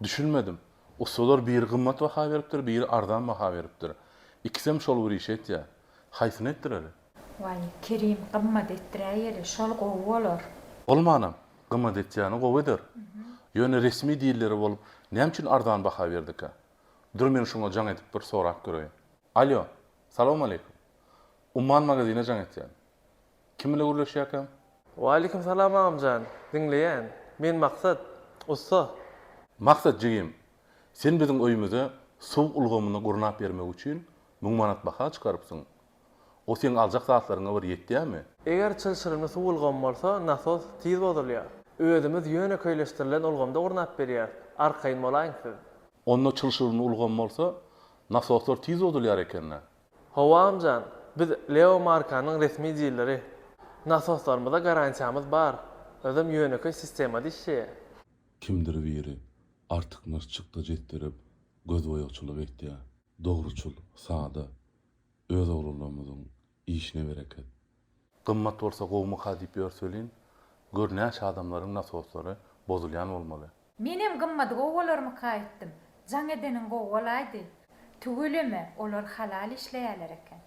Düşünmedim. Ustalar bir gymmat baha beripdir, bir ardan baha beripdir. İkisem şol bir iş etýär. Haýsyny etdireli? Vay, Kerim gymmat etdirýär, şol gowy bolar. Bolmanam, gymmat etýäni gowy eder. Ýöne resmi diýilleri bolup, näme üçin ardan baha berdika? Dur men şoňa jaň edip bir sorak göreýin. Alo, salam aleykum. Umman magazine jaň etýän. Kim bilen görleşýärkem? Waleyküm salam amcan. Dinleyen. Men maksat usta. Maksat jigim, sen bizim öýümüze suw ulgamyny gurnap bermek üçin müň manat baha çykarypsyň. O sen aljak zatlaryňa bir ýetdämi? Eger çylşyrymda suw ulgam bolsa, nasos tiz bozulýar. Özümiz ýöne köýleşdirilen ulgamda urnap berýär. Arkaýyn bolaýyn siz. Onda çylşyryny ulgam bolsa, nasoslar tiz odulýar ekenler. Hawa amcan, biz Leo markanyň resmi diýilleri. Nasoslarymyzda garantiýamyz bar. Özüm ýöneköy sistemada işleýär. Kimdir biri artık nırçıkta jettirip göz boýaçylyk etýär. Dogruçul, sada, öz oğullarymyzyň işine bereket. Gymmat bolsa gowmy hadip ýör söyleyin, gör näçe adamlaryň nasoslary bozulýan bolmaly. Menem gymmat gowy bolarmy kaýtdym. Jaň edeniň gowy bolaydy. Tügüleme, olar halal işleýärler eken.